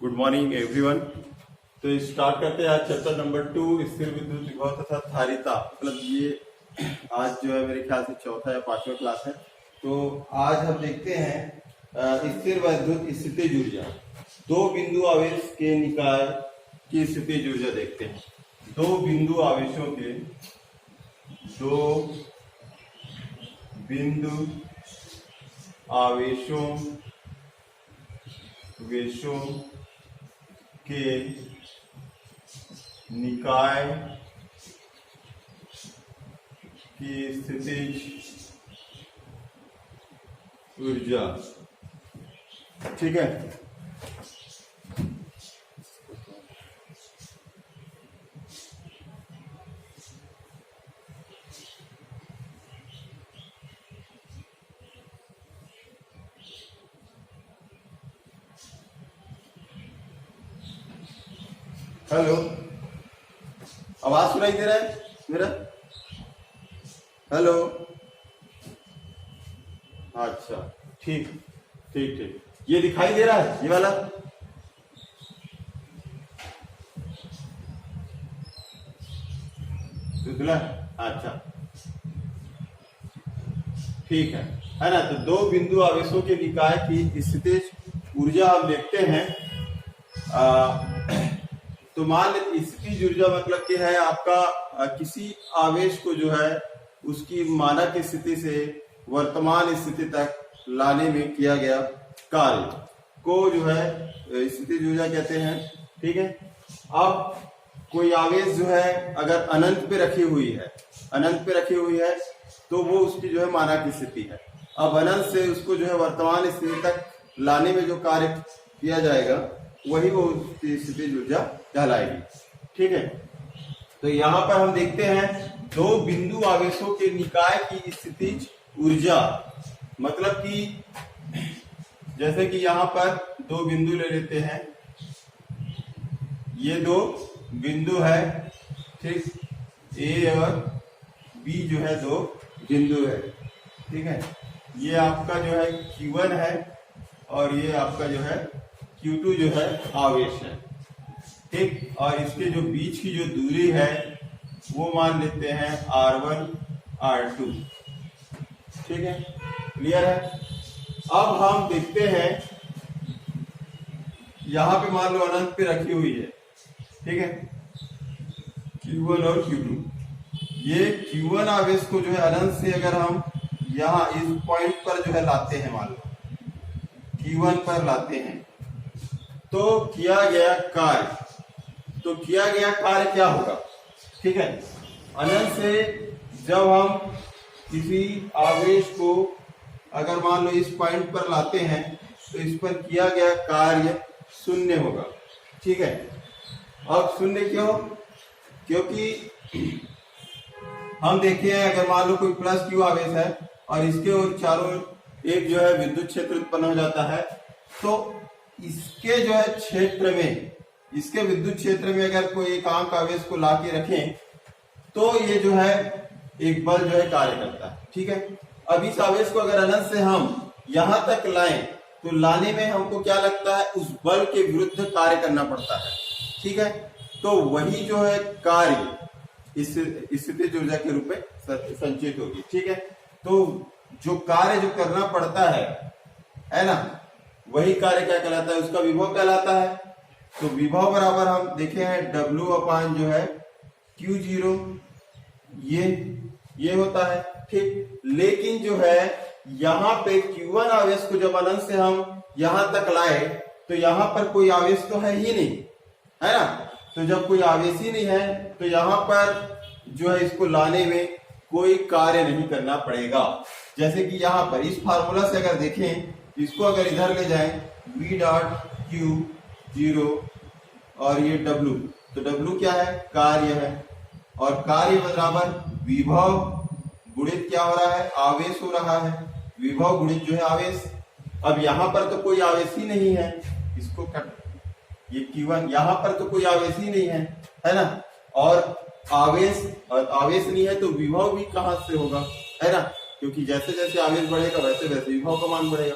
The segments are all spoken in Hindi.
Good morning everyone. तो स्टार्ट करते हैं आज चैप्टर नंबर 2 स्थिर विद्युत विभव तथा धारिता। मतलब ये आज जो है मेरे ख्याल से चौथा या पांचवा क्लास है। तो आज हम देखते हैं स्थिर विद्युत स्थितिज ऊर्जा, दो बिंदु आवेश के निकाय की स्थितिज ऊर्जा देखते हैं। दो बिंदु आवेशों के निकाय की स्थितिज ऊर्जा। ठीक है, हेलो, आवाज सुनाई दे रहा है मेरा? हेलो, अच्छा, ठीक ठीक ठीक। ये दिखाई दे रहा है, ये वाला? दुधला, अच्छा, ठीक है ना। तो दो बिंदु आवेशों के निकाय की स्थितिज ऊर्जा हम देखते हैं। तो मान लीजिए स्थितिज ऊर्जा मतलब कि है आपका किसी आवेश को जो है उसकी मानक स्थिति से वर्तमान स्थिति तक लाने में किया गया कार्य को जो है स्थितिज ऊर्जा कहते हैं। ठीक है, अब कोई आवेश जो है अगर अनंत पे रखी हुई है तो वो उसकी जो है मानक स्थिति है। अब अनंत से उसको जो है वर्तमान स्थिति तक लाने में जो कार्य किया जाएगा वही वो स्थितिज ऊर्जा कहलाएगी। ठीक है, तो यहाँ पर हम देखते हैं दो बिंदु आवेशों के निकाय की स्थितिज ऊर्जा, मतलब कि जैसे कि यहाँ पर दो बिंदु ले लेते हैं। ये दो बिंदु है, ठीक, ए और बी जो है दो बिंदु है। ठीक है, ये आपका जो है Q1 है और ये आपका जो है Q2 जो है आवेश है। ठीक, और इसके जो बीच की जो दूरी है वो मान लेते हैं R1 R2। ठीक है, क्लियर है। अब हम देखते हैं यहां पे मान लो अनंत पे रखी हुई है। ठीक है, Q1 और Q2। ये Q1 आवेश को जो है अनंत से अगर हम यहाँ इस पॉइंट पर जो है लाते हैं, मान लो Q1 पर लाते हैं, तो किया गया कार्य क्या होगा? ठीक है, अनंत से जब हम किसी आवेश को अगर मान लो इस पॉइंट पर लाते हैं तो इस पर किया गया कार्य शून्य होगा। ठीक है, अब शून्य क्यों? क्योंकि हम देखिए अगर मान लो कोई प्लस Q आवेश है और इसके और चारों एक जो है विद्युत क्षेत्र उत्पन्न हो जाता है, तो इसके जो है क्षेत्र में, इसके विद्युत क्षेत्र में अगर कोई एकांक आवेश को ला के रखें तो ये जो है एक बल जो है कार्य करता है। ठीक है, अब इस आवेश को अगर अनंत से हम यहां तक लाएं तो लाने में हमको क्या लगता है, उस बल के विरुद्ध कार्य करना पड़ता है। ठीक है, तो वही जो है कार्य इस स्थितिज ऊर्जा के रूप में संचित होगी। ठीक है, तो जो कार्य जो करना पड़ता है ना, वही कार्य क्या कहलाता है, उसका विभव कहलाता है। तो विभव बराबर हम देखे हैं W अपान जो है Q0, ये होता है। ठीक, लेकिन जो है यहाँ पे Q1 आवेश को जब अनंत से हम यहाँ तक लाए तो यहाँ पर कोई आवेश तो है ही नहीं, है ना। तो जब कोई आवेश ही नहीं है तो यहाँ पर जो है इसको लाने में कोई कार्य नहीं करना पड़ेगा। जैसे कि यहाँ पर इस फार्मूला से अगर देखें, इसको अगर इधर ले जाएं, V डॉट Q0 और ये W, तो W क्या है, कार्य है, और कार्य बराबर विभव गुणित क्या हो रहा है, आवेश हो रहा है। विभव गुणित जो है आवेश। अब यहाँ पर तो कोई आवेश ही नहीं है, इसको कट, ये Q1 यहाँ पर तो कोई आवेश ही नहीं है ना। और आवेश नहीं है तो विभव भी कहां से होगा, है ना, क्योंकि जैसे जैसे आवेश बढ़ेगा वैसे वैसे विभव का मान बढ़ेगा।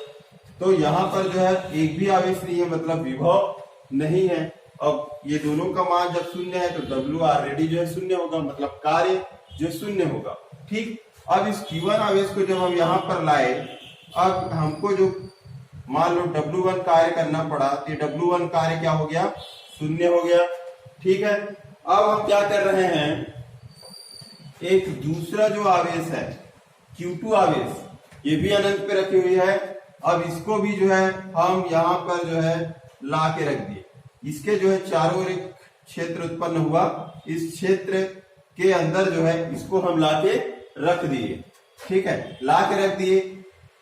तो यहाँ पर जो है एक भी आवेश नहीं है, मतलब विभव नहीं है। अब ये दोनों का मान जब शून्य है तो W ऑलरेडी जो है शून्य होगा, मतलब कार्य जो शून्य होगा। ठीक, अब इस Q1 आवेश को जब हम यहाँ पर लाए, अब हमको जो मान लो W1 कार्य करना पड़ा, तो W1 कार्य क्या हो गया, शून्य हो गया। ठीक है, अब हम क्या कर रहे हैं, एक दूसरा जो आवेश है Q2 आवेश, ये भी अनंत पे रखी हुई है। अब इसको भी जो है हम यहाँ पर जो है ला के रख दिए। इसके जो है चारों ओर एक क्षेत्र उत्पन्न हुआ, इस क्षेत्र के अंदर जो है इसको हम ला के रख दिए। ठीक है, ला के रख दिए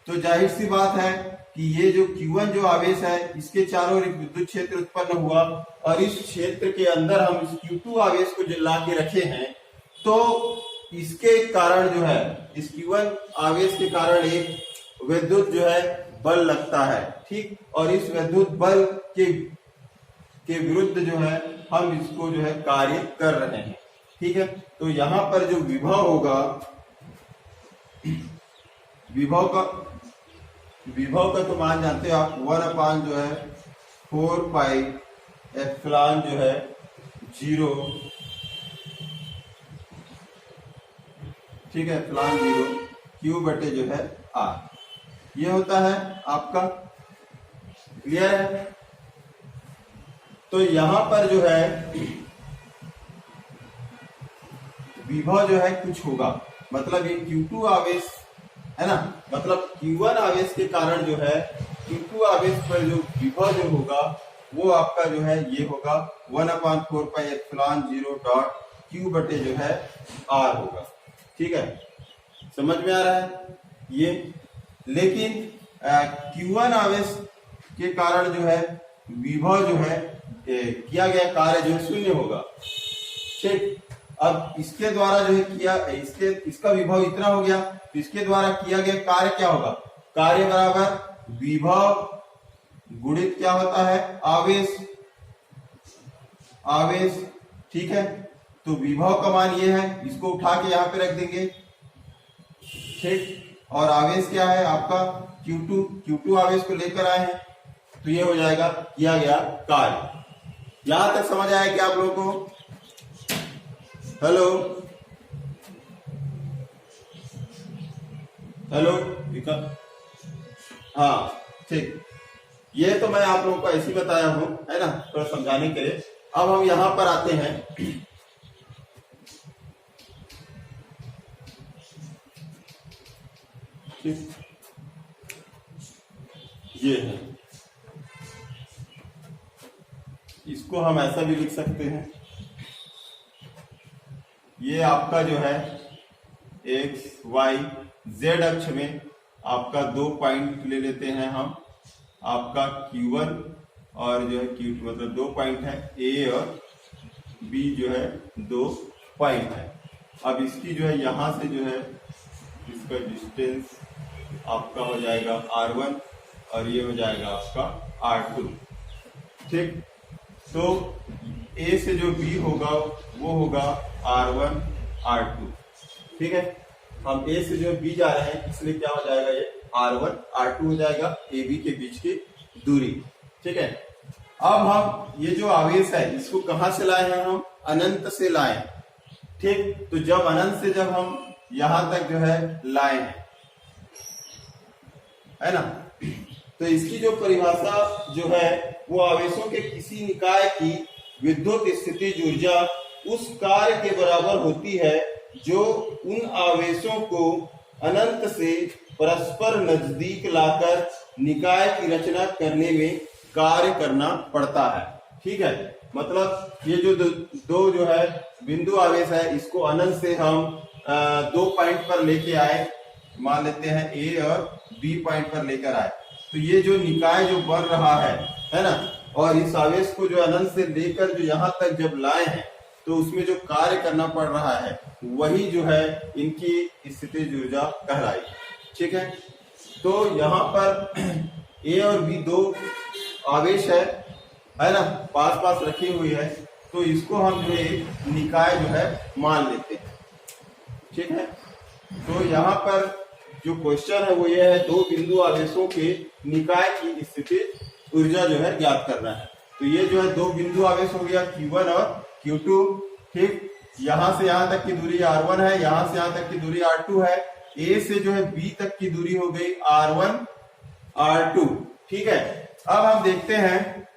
तो जाहिर सी बात है कि ये जो Q1 जो आवेश है इसके चारों ओर एक विद्युत क्षेत्र उत्पन्न हुआ, और इस क्षेत्र के अंदर हम इस Q2 आवेश को जो ला के रखे हैं, तो इसके कारण जो है इस Q1 आवेश के कारण एक विद्युत जो है बल लगता है। ठीक, और इस विद्युत बल के विरुद्ध जो है हम इसको जो है कार्य कर रहे हैं। ठीक है, तो यहां पर जो विभव होगा, विभव का तो मान जानते हो आप, 1 जो है 4 पाई एप्सिलॉन जो है 0, ठीक है, एप्सिलॉन 0 Q बटे जो है R, ये होता है आपका। क्लियर है? तो यहां पर जो है विभव जो है कुछ होगा, मतलब ये Q2 आवेश है ना, मतलब Q1 आवेश के कारण जो है Q2 आवेश पर जो विभव जो होगा वो आपका जो है ये होगा 1/4 पाई एप्सिलॉन 0 डॉट Q बटे जो है R होगा। ठीक है, समझ में आ रहा है ये। लेकिन Q1 आवेश के कारण जो है विभव जो है किया गया कार्य जो है शून्य होगा। ठीक, अब इसके द्वारा जो है किया इसका विभव इतना हो गया, तो इसके द्वारा किया गया कार्य क्या होगा, कार्य बराबर विभव गुणित क्या होता है, आवेश। ठीक है, तो विभव का मान ये है, इसको उठा के यहाँ पे रख देंगे। ठीक, और आवेश क्या है आपका Q2 आवेश को लेकर आए हैं, तो ये हो जाएगा किया गया कार्य। यहां तक समझ आया क्या आप लोगों को? हेलो हाँ, ठीक, ये तो मैं आप लोगों को ऐसे ही बताया हूं, है ना, थोड़ा समझाने के लिए। अब हम यहां पर आते हैं, ठीक, ये है, इसको हम ऐसा भी लिख सकते हैं, ये आपका जो है एक्स वाई जेड अक्ष में आपका 2 पॉइंट ले लेते हैं हम, आपका Q1 और जो है Q2, मतलब 2 पॉइंट है, A और B जो है 2 पॉइंट है। अब इसकी जो है यहां से जो है इसका डिस्टेंस आपका हो जाएगा R1 और ये हो जाएगा आपका R2। ठीक, तो A से जो B होगा वो होगा R1 R2। ठीक है, हम A से जो B जा रहे हैं इसलिए क्या हो जाएगा, ये R1 R2 हो जाएगा, AB के बीच की दूरी। ठीक है, अब हम ये जो आवेश है इसको कहां से लाए हैं, हम अनंत से लाए। ठीक, तो जब अनंत से जब हम यहां तक जो है लाए हैं, है ना, तो इसकी जो परिभाषा जो है वो आवेशों के किसी निकाय की विद्युत स्थितिज ऊर्जा उस कार्य के बराबर होती है जो उन आवेशों को अनंत से परस्पर नजदीक लाकर निकाय की रचना करने में कार्य करना पड़ता है। ठीक है, मतलब ये जो दो जो है बिंदु आवेश है इसको अनंत से हम 2 पॉइंट पर लेके आए, मान लेते हैं A और B पॉइंट पर लेकर आए, तो ये जो निकाय जो बन रहा है ना, और इस आवेश को जो अनंत से लेकर जो यहाँ तक जब लाए हैं तो उसमें जो कार्य करना पड़ रहा है वही जो है इनकी स्थितिज ऊर्जा कहलाई। ठीक है, तो यहाँ पर A और B 2 आवेश है ना, पास पास रखी हुई है, तो इसको हम जो एक निकाय जो है मान लेते हैं। ठीक है, तो यहाँ पर जो क्वेश्चन है वो ये है, 2 बिंदु आवेशों के निकाय की स्थिति ऊर्जा जो है ज्ञात करना है। तो ये जो है दो बिंदु आवेश हो गया Q1 और Q2। ठीक, यहां से यहां तक की दूरी R1 है, यहां से यहां तक की दूरी R2 है। A से जो है B तक की दूरी हो गई R1 R2। ठीक है, अब हम देखते हैं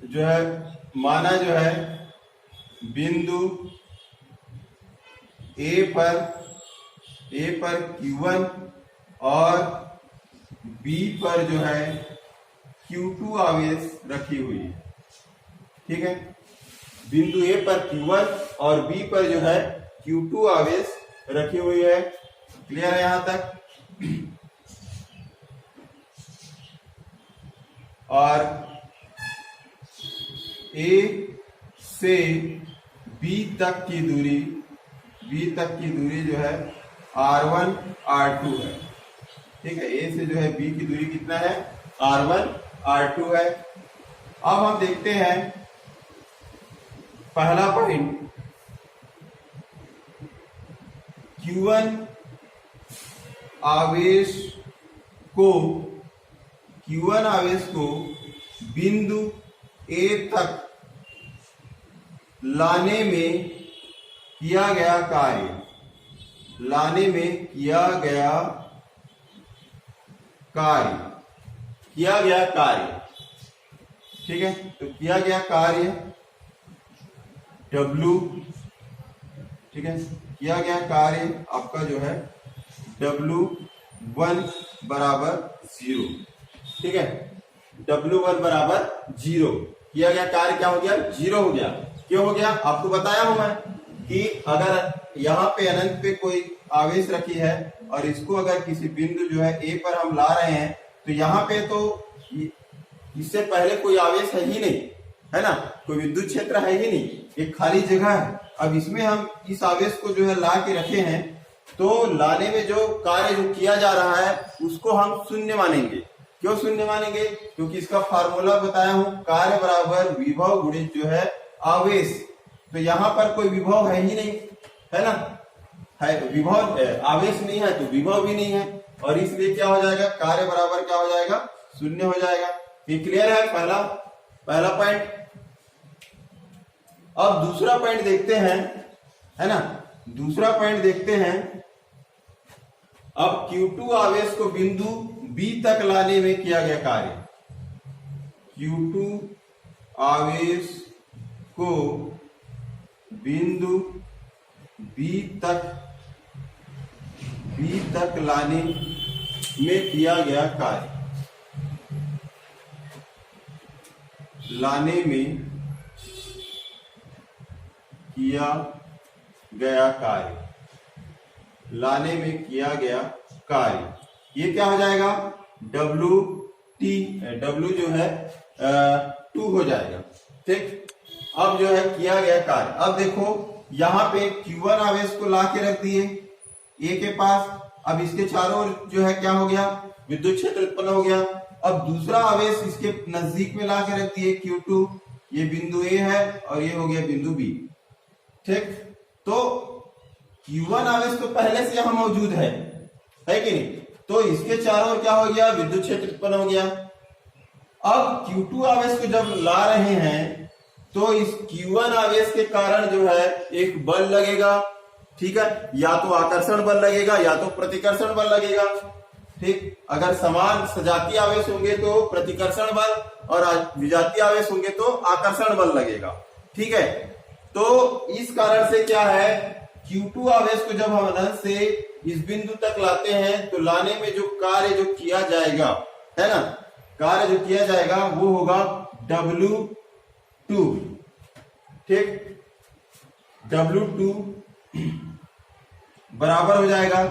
जो है माना जो है बिंदु A पर Q1 और B पर जो है Q2 आवेश रखी हुई है। ठीक है, बिंदु A पर Q1 और B पर जो है Q2 आवेश रखी हुई है। क्लियर है यहां तक? और A से B तक की दूरी जो है R1 R2 है। ठीक है, A से जो है B की दूरी कितना है? R1 R2 है। अब हम देखते हैं पहला पॉइंट, Q1 आवेश को बिंदु A तक लाने में किया गया कार्य। ठीक है, तो किया गया कार्य W। ठीक है, किया गया कार्य आपका जो है W1 बराबर 0। ठीक है, W1 बराबर 0। किया गया कार्य क्या हो गया? 0 हो गया। क्यों हो गया? आपको बताया हूं मैं कि अगर यहाँ पे अनंत पे कोई आवेश रखी है और इसको अगर किसी बिंदु जो है A पर हम ला रहे हैं, तो यहाँ पे तो इससे पहले कोई आवेश है ही नहीं, है ना, कोई विद्युत क्षेत्र है ही नहीं, एक खाली जगह है। अब इसमें हम इस आवेश को जो है ला के रखे हैं, तो लाने में जो कार्य जो किया जा रहा है उसको हम शून्य मानेंगे। क्यों शून्य मानेंगे? क्योंकि इसका फार्मूला बताया हूं, कार्य बराबर विभव गुणित जो है आवेश। तो यहाँ पर कोई विभव है ही नहीं, है ना, है विभव, आवेश नहीं है तो विभव भी नहीं है, और इसलिए क्या हो जाएगा? कार्य बराबर क्या हो जाएगा? शून्य हो जाएगा। ये क्लियर है पहला पॉइंट। अब दूसरा पॉइंट देखते हैं, है ना, दूसरा पॉइंट देखते हैं। अब Q2 आवेश को बिंदु B तक लाने में किया गया कार्य। Q2 आवेश को बिंदु B तक लाने में किया गया कार्य। लाने में किया गया कार्य, ये क्या हो जाएगा? W जो है 2 हो जाएगा। ठीक, अब जो है किया गया कार्य, अब देखो यहाँ पे Q1 आवेश को ला के रख दिए A के पास। अब इसके चारों ओर जो है क्या हो गया? विद्युत क्षेत्र उत्पन्न हो गया। अब दूसरा आवेश इसके नजदीक में ला के रख दिए Q2, ये बिंदु A है और ये हो गया बिंदु B। ठीक, तो Q1 आवेश तो पहले से यहां मौजूद है कि नहीं? तो इसके चारों ओर क्या हो गया? विद्युत क्षेत्र उत्पन्न हो गया। अब Q2 आवेश को जब ला रहे हैं तो इस Q1 आवेश के कारण जो है एक बल लगेगा। ठीक है, या तो आकर्षण बल लगेगा या तो प्रतिकर्षण बल लगेगा। ठीक, अगर समान सजातीय आवेश होंगे तो प्रतिकर्षण बल और विजातीय आवेश होंगे तो आकर्षण बल लगेगा। ठीक है, तो इस कारण से क्या है, Q2 आवेश को जब हम अनंत से इस बिंदु तक लाते हैं तो लाने में जो कार्य जो किया जाएगा, है ना, कार्य जो किया जाएगा वो होगा W2। ठीक, W2 बराबर हो जाएगा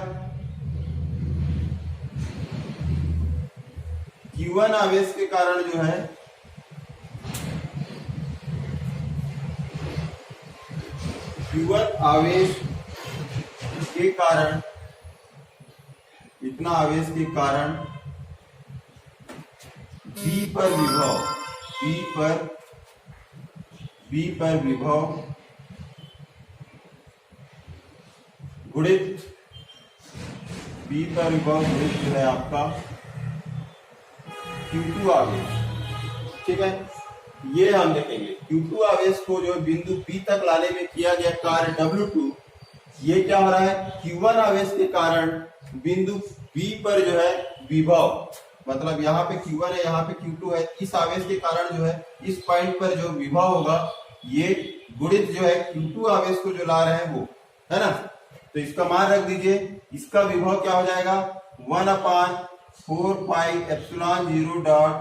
Q1 आवेश के कारण जो है Q1 आवेश के कारण, इतना आवेश के कारण B पर विभव गुणित B पर विभव गुणित जो है आपका Q2 आवेश, ठीक है। ये हम देखेंगे Q2 आवेश को जो बिंदु B तक लाने में किया गया कार्य W2, ये क्या हो रहा है, Q1 आवेश के कारण बिंदु B पर जो है विभव, मतलब यहाँ पे Q1 है, यहाँ पे Q2 है, इस आवेश के कारण जो है इस पॉइंट पर जो विभव होगा ये गुणित जो है Q2 आवेश को जो ला रहे हैं वो, है ना। तो इसका मान रख दीजिए, इसका विभव क्या हो जाएगा 1/4 पाई एप्सिलॉन 0 डॉट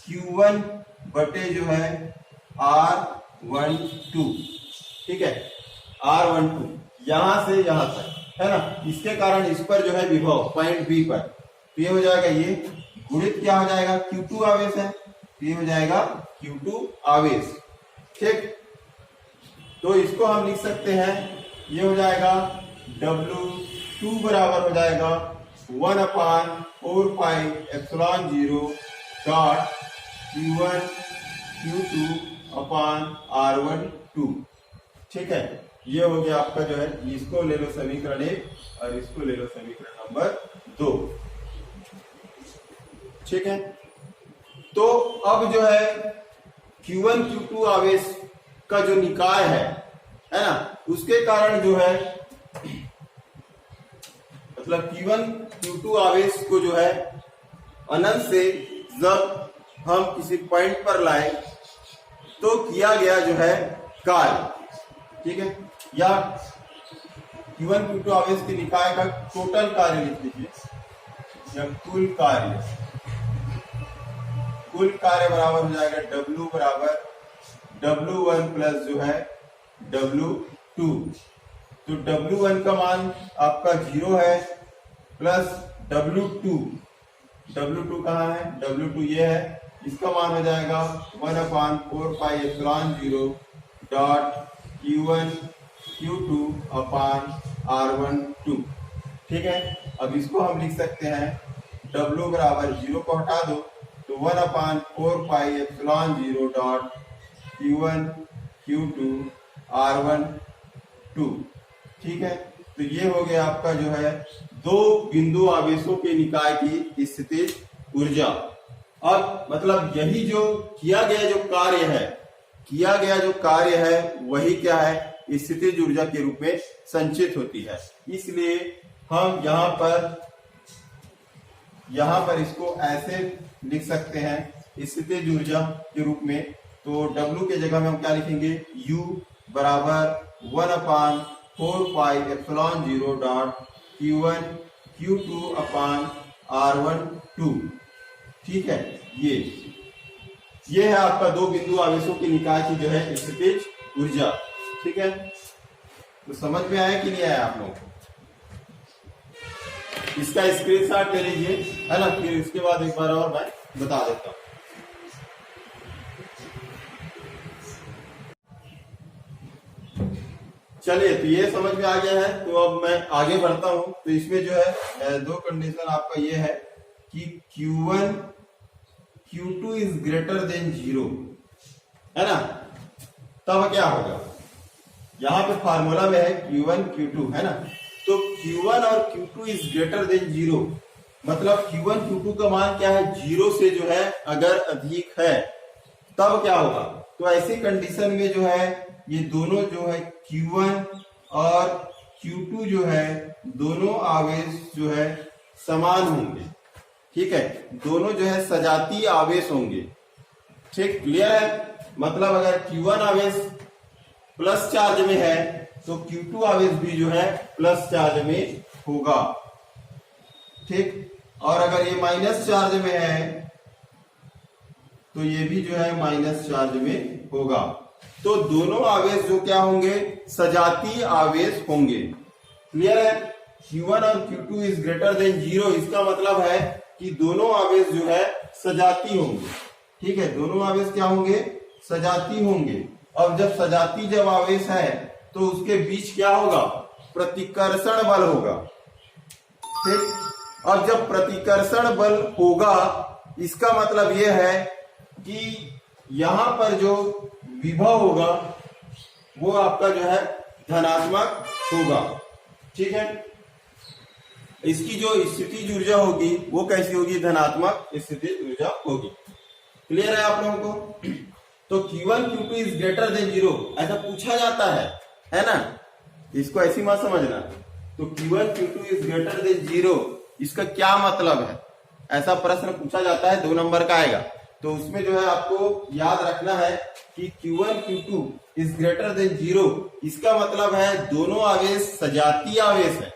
Q1 बटे जो है R12, ठीक है, R12 यहां से यहां तक, है ना। इसके कारण इस पर जो है विभव पॉइंट बी पर, तो ये हो जाएगा, ये गुणित क्या हो जाएगा Q2 आवेश है, तो ये हो जाएगा Q2 आवेश, ठीक। तो इसको हम लिख सकते हैं, ये हो जाएगा W2 बराबर हो जाएगा 1/4 pi epsilon 0 dot Q1 Q2 अपान R12, ठीक है। ये हो गया आपका जो है, इसको ले लो समीकरण 1 और इसको ले लो समीकरण नंबर 2, ठीक है। तो अब जो है Q1 Q2 आवेश का जो निकाय है ना, उसके कारण जो है मतलब Q1 Q2 आवेश को जो है अनंत से जब हम किसी पॉइंट पर लाए तो किया गया जो है कार्य, ठीक है। या Q1 Q2 आवेश के निकाय का टोटल कार्य लिख लीजिए, या कुल कार्य बराबर हो जाएगा W बराबर W1 प्लस जो है W2। तो W1 का मान आपका 0 है, प्लस W2 कहाँ है, W2 ये है, इसका मान हो जाएगा 1/4 pi epsilon 0 dot Q1 Q2 अपान R12, ठीक है। अब इसको हम लिख सकते हैं W बराबर 0 को हटा दो तो 1/4 pi epsilon 0 dot Q1 Q2 R12, ठीक है। तो ये हो गया आपका जो है दो बिंदु आवेशों के निकाय की स्थितिज ऊर्जा। अब मतलब यही जो किया गया जो कार्य है वही क्या है, स्थितिज ऊर्जा के रूप में संचित होती है। इसलिए हम यहाँ पर इसको ऐसे लिख सकते हैं स्थितिज ऊर्जा के रूप में। तो W के जगह में हम क्या लिखेंगे, U बराबर 1/4 pi epsilon 0 dot Q1 Q2 अपान R12, ठीक है। ये है आपका दो बिंदु आवेशों के निकाय की जो है स्थितिज ऊर्जा, ठीक है। तो समझ में आया कि नहीं आया आप लोगों को? इसका स्क्रीनशॉट ले लीजिए, है ना, फिर इसके बाद एक बार और मैं बता देता हूं। चलिए, तो ये समझ में आ गया है। तो अब मैं आगे बढ़ता हूं। तो इसमें जो है दो कंडीशन आपका ये है कि Q1 Q2 is greater than 0, है ना, तब क्या होगा। यहां पे फार्मूला में है Q1 Q2, है ना। तो Q1 और Q2 इज ग्रेटर देन 0, मतलब Q1 Q2 का मान क्या है, 0 से जो है अगर अधिक है तब क्या होगा। तो ऐसी कंडीशन में जो है ये दोनों जो है Q1 और Q2 जो है दोनों आवेश जो है समान होंगे, ठीक है। दोनों जो है सजातीय आवेश होंगे, ठीक, क्लियर है। मतलब अगर Q1 आवेश प्लस चार्ज में है तो Q2 आवेश भी जो है प्लस चार्ज में होगा, ठीक। और अगर ये माइनस चार्ज में है तो ये भी जो है माइनस चार्ज में होगा। तो दोनों आवेश जो क्या होंगे, सजातीय आवेश होंगे, क्लियर है। Q1 और Q2 इज ग्रेटर देन 0, इसका मतलब है कि दोनों आवेश जो है सजातीय होंगे, ठीक है। दोनों आवेश क्या होंगे, सजातीय होंगे। अब जब आवेश है तो उसके बीच क्या होगा, प्रतिकर्षण बल होगा, ठीक। अब जब प्रतिकर्षण बल होगा इसका मतलब यह है कि यहां पर जो विभव होगा वो आपका जो है धनात्मक होगा, ठीक है। इसकी जो स्थितिज ऊर्जा होगी वो कैसी होगी, धनात्मक स्थितिज ऊर्जा होगी। क्लियर है आप लोगों को? तो Q1 Q2 is greater than 0 ऐसा पूछा जाता है ना, इसको ऐसी मत समझना। तो Q1 Q2 is greater than 0 इसका क्या मतलब है, ऐसा प्रश्न पूछा जाता है, 2 नंबर का आएगा। तो उसमें जो है आपको याद रखना है कि Q1 Q2 is greater than 0 इसका मतलब है दोनों आवेश सजातीय आवेश है,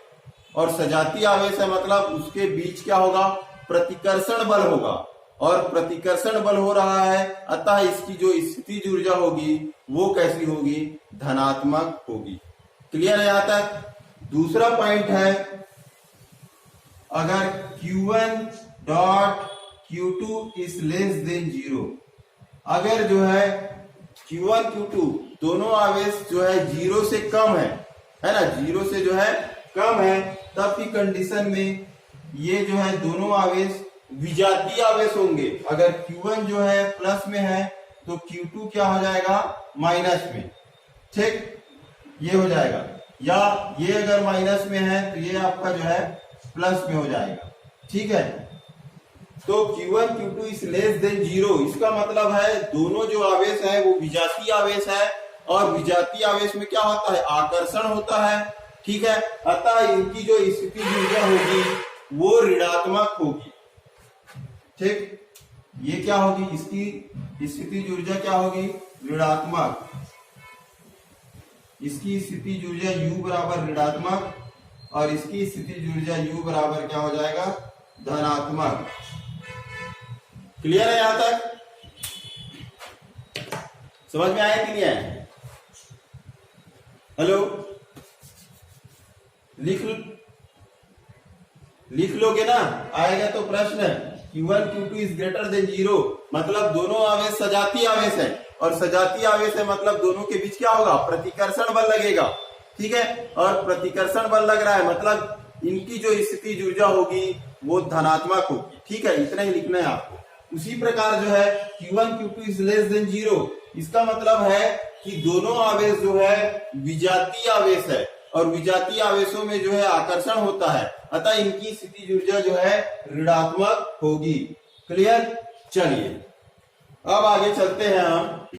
और सजातीय आवेश है मतलब उसके बीच क्या होगा, प्रतिकर्षण बल होगा, और प्रतिकर्षण बल हो रहा है, अतः इसकी जो स्थितिज ऊर्जा होगी वो कैसी होगी, धनात्मक होगी। क्लियर है यहां तक? दूसरा पॉइंट है, अगर Q1 dot Q2 is less than 0, अगर जो है Q1 Q2 दोनों आवेश जो है 0 से कम है ना, 0 से जो है कम है, तब की कंडीशन में ये जो है दोनों आवेश विजातीय आवेश होंगे। अगर Q1 जो है प्लस में है तो Q2 क्या हो जाएगा, माइनस में। ठीक, ये हो जाएगा, या ये अगर माइनस में है तो ये आपका जो है प्लस में हो जाएगा। ठीक है, तो Q1 Q2 is less than 0 इसका मतलब है दोनों जो आवेश है वो विजातीय आवेश है, और विजातीय आवेश में क्या होता है, आकर्षण होता है। ठीक है, अतः इनकी जो स्थितिज ऊर्जा होगी वो ऋणात्मक होगी। ठीक, ये क्या होगी, इसकी स्थितिज ऊर्जा क्या होगी, ऋणात्मक। इसकी स्थितिज ऊर्जा U बराबर ऋणात्मक, और इसकी स्थितिज ऊर्जा U बराबर क्या हो जाएगा, धनात्मक। क्लियर है यहां तक? समझ में आया कि नहीं आया? हेलो, लिख लोगे ना, आएगा तो प्रश्न Q1 Q2 is greater than 0 मतलब दोनों आवेश सजातीय आवेश है, और सजातीय आवेश है मतलब दोनों के बीच क्या होगा, प्रतिकर्षण बल लगेगा। ठीक है, और प्रतिकर्षण बल लग रहा है मतलब इनकी जो स्थितिज ऊर्जा होगी वो धनात्मक होगी। ठीक है, इतना ही लिखना है आपको। उसी प्रकार जो है Q1 Q2 is less than 0 इसका मतलब है कि दोनों आवेश जो है विजातीय आवेश है, और विजातीय आवेशों में जो है आकर्षण होता है, अतः इनकी स्थितिज ऊर्जा जो है ऋणात्मक होगी। क्लियर? चलिए अब आगे चलते हैं हम।